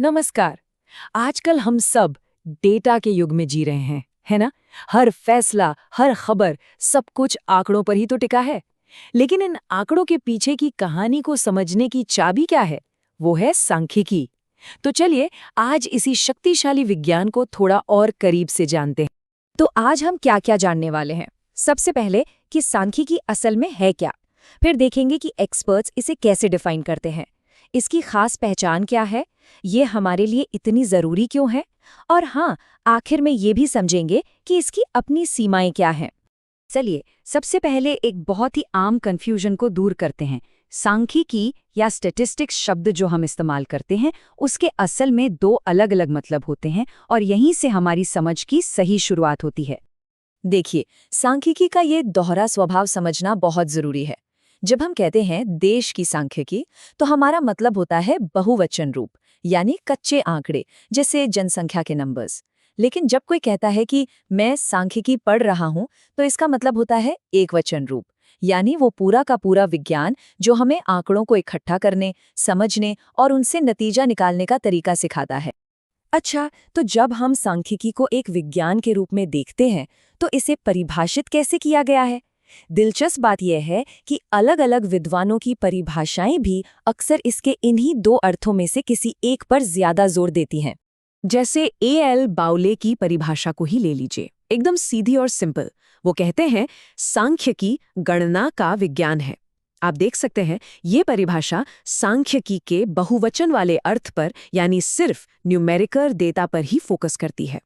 नमस्कार। आजकल हम सब डेटा के युग में जी रहे हैं, है ना? हर फैसला, हर खबर, सब कुछ आंकड़ों पर ही तो टिका है। लेकिन इन आंकड़ों के पीछे की कहानी को समझने की चाबी क्या है? वो है सांख्यिकी। तो चलिए आज इसी शक्तिशाली विज्ञान को थोड़ा और करीब से जानते हैं। तो आज हम क्या क्या जानने वाले हैं। सबसे पहले कि सांख्यिकी असल में है क्या। फिर देखेंगे कि एक्सपर्ट्स इसे कैसे डिफाइन करते हैं, इसकी खास पहचान क्या है, ये हमारे लिए इतनी ज़रूरी क्यों है, और हाँ, आखिर में ये भी समझेंगे कि इसकी अपनी सीमाएं क्या हैं। चलिए सबसे पहले एक बहुत ही आम कन्फ्यूजन को दूर करते हैं। सांख्यिकी या स्टैटिस्टिक्स शब्द जो हम इस्तेमाल करते हैं उसके असल में दो अलग अलग मतलब होते हैं और यहीं से हमारी समझ की सही शुरुआत होती है। देखिए, सांख्यिकी का ये दोहरा स्वभाव समझना बहुत जरूरी है। जब हम कहते हैं देश की सांख्यिकी, तो हमारा मतलब होता है बहुवचन रूप, यानी कच्चे आंकड़े, जैसे जनसंख्या के नंबर्स। लेकिन जब कोई कहता है कि मैं सांख्यिकी पढ़ रहा हूं, तो इसका मतलब होता है एकवचन रूप, यानी वो पूरा का पूरा विज्ञान जो हमें आंकड़ों को इकट्ठा करने, समझने और उनसे नतीजा निकालने का तरीका सिखाता है। अच्छा, तो जब हम सांख्यिकी को एक विज्ञान के रूप में देखते हैं, तो इसे परिभाषित कैसे किया गया है? दिलचस्प बात यह है कि अलग-अलग विद्वानों की परिभाषाएं भी अक्सर इसके इन्हीं दो अर्थों में से किसी एक पर ज्यादा जोर देती हैं। जैसे A.L. बाउले की परिभाषा को ही ले लीजिए, एकदम सीधी और सिंपल। वो कहते हैं सांख्यिकी गणना का विज्ञान है। आप देख सकते हैं ये परिभाषा सांख्यिकी के बहुवचन वाले अर्थ पर, यानी सिर्फ न्यूमेरिकल डेटा पर ही फोकस करती है।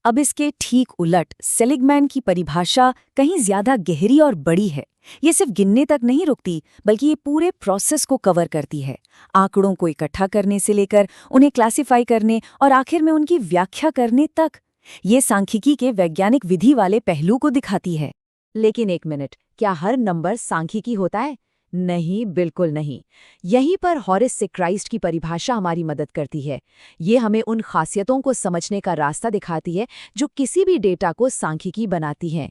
अब इसके ठीक उलट सेलिगमैन की परिभाषा कहीं ज्यादा गहरी और बड़ी है। ये सिर्फ गिनने तक नहीं रुकती, बल्कि ये पूरे प्रोसेस को कवर करती है, आंकड़ों को इकट्ठा करने से लेकर उन्हें क्लासिफाई करने और आखिर में उनकी व्याख्या करने तक। ये सांख्यिकी के वैज्ञानिक विधि वाले पहलू को दिखाती है। लेकिन एक मिनट, क्या हर नंबर सांख्यिकी होता है? नहीं, बिल्कुल नहीं। यहीं पर हॉरेस से क्राइस्ट की परिभाषा हमारी मदद करती है। ये हमें उन खासियतों को समझने का रास्ता दिखाती है जो किसी भी डेटा को सांख्यिकी बनाती हैं।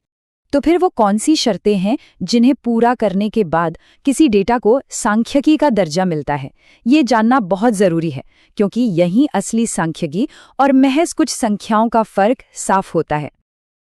तो फिर वो कौन सी शर्तें हैं जिन्हें पूरा करने के बाद किसी डेटा को सांख्यिकी का दर्जा मिलता है? ये जानना बहुत जरूरी है, क्योंकि यहीं असली सांख्यिकी और महज कुछ संख्याओं का फर्क साफ होता है।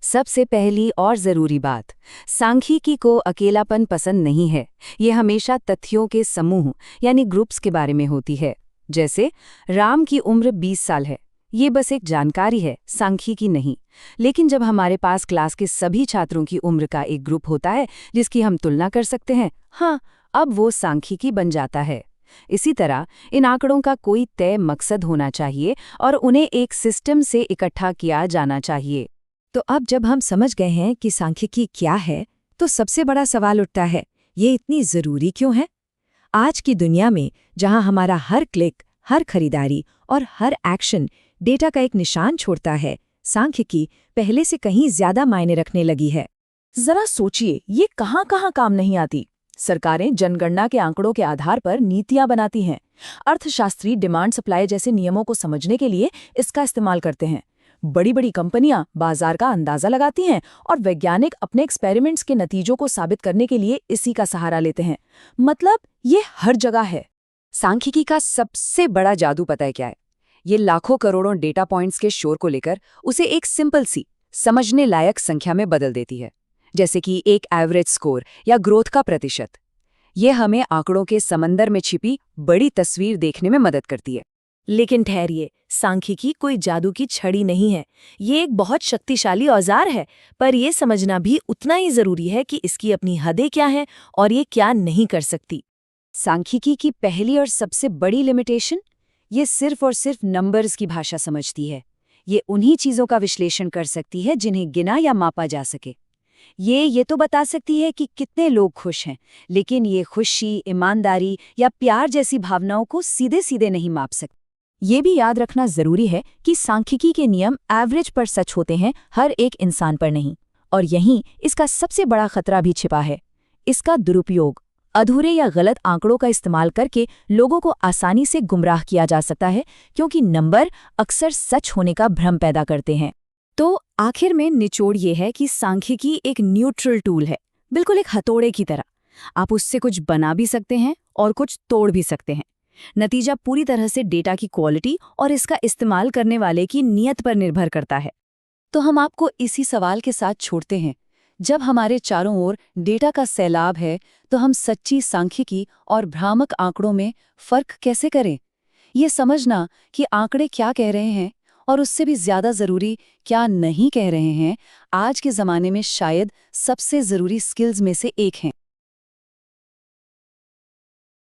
सबसे पहली और जरूरी बात, सांख्यिकी को अकेलापन पसंद नहीं है। ये हमेशा तथ्यों के समूह यानी ग्रुप्स के बारे में होती है। जैसे राम की उम्र 20 साल है, ये बस एक जानकारी है, सांख्यिकी नहीं। लेकिन जब हमारे पास क्लास के सभी छात्रों की उम्र का एक ग्रुप होता है जिसकी हम तुलना कर सकते हैं, हाँ, अब वो सांख्यिकी बन जाता है। इसी तरह इन आंकड़ों का कोई तय मकसद होना चाहिए और उन्हें एक सिस्टम से इकट्ठा किया जाना चाहिए। तो अब जब हम समझ गए हैं कि सांख्यिकी क्या है, तो सबसे बड़ा सवाल उठता है, ये इतनी ज़रूरी क्यों है? आज की दुनिया में जहां हमारा हर क्लिक, हर खरीदारी और हर एक्शन डेटा का एक निशान छोड़ता है, सांख्यिकी पहले से कहीं ज़्यादा मायने रखने लगी है। ज़रा सोचिए, ये कहाँ-कहाँ काम नहीं आती। सरकारें जनगणना के आंकड़ों के आधार पर नीतियां बनाती हैं। अर्थशास्त्री डिमांड सप्लाई जैसे नियमों को समझने के लिए इसका इस्तेमाल करते हैं। बड़ी बड़ी कंपनियां बाजार का अंदाजा लगाती हैं और वैज्ञानिक अपने एक्सपेरिमेंट्स के नतीजों को साबित करने के लिए इसी का सहारा लेते हैं। मतलब ये हर जगह है। सांख्यिकी का सबसे बड़ा जादू पता है क्या है? ये लाखों करोड़ों डेटा पॉइंट्स के शोर को लेकर उसे एक सिंपल सी, समझने लायक संख्या में बदल देती है, जैसे कि एक एवरेज स्कोर या ग्रोथ का प्रतिशत। ये हमें आंकड़ों के समंदर में छिपी बड़ी तस्वीर देखने में मदद करती है। लेकिन ठहरिए, सांख्यिकी कोई जादू की छड़ी नहीं है। ये एक बहुत शक्तिशाली औजार है, पर यह समझना भी उतना ही जरूरी है कि इसकी अपनी हदें क्या हैं और ये क्या नहीं कर सकती। सांख्यिकी की पहली और सबसे बड़ी लिमिटेशन, ये सिर्फ और सिर्फ नंबर्स की भाषा समझती है। ये उन्हीं चीज़ों का विश्लेषण कर सकती है जिन्हें गिना या मापा जा सके। ये तो बता सकती है कि कितने लोग खुश हैं, लेकिन ये खुशी, ईमानदारी या प्यार जैसी भावनाओं को सीधे सीधे नहीं माप सकती। ये भी याद रखना जरूरी है कि सांख्यिकी के नियम एवरेज पर सच होते हैं, हर एक इंसान पर नहीं। और यहीं इसका सबसे बड़ा खतरा भी छिपा है, इसका दुरुपयोग। अधूरे या गलत आंकड़ों का इस्तेमाल करके लोगों को आसानी से गुमराह किया जा सकता है, क्योंकि नंबर अक्सर सच होने का भ्रम पैदा करते हैं। तो आखिर में निचोड़ ये है कि सांख्यिकी एक न्यूट्रल टूल है, बिल्कुल एक हथौड़े की तरह। आप उससे कुछ बना भी सकते हैं और कुछ तोड़ भी सकते हैं। नतीजा पूरी तरह से डेटा की क्वालिटी और इसका इस्तेमाल करने वाले की नीयत पर निर्भर करता है। तो हम आपको इसी सवाल के साथ छोड़ते हैं। जब हमारे चारों ओर डेटा का सैलाब है, तो हम सच्ची सांख्यिकी और भ्रामक आंकड़ों में फर्क कैसे करें? ये समझना कि आंकड़े क्या कह रहे हैं और उससे भी ज्यादा जरूरी क्या नहीं कह रहे हैं, आज के जमाने में शायद सबसे जरूरी स्किल्स में से एक है।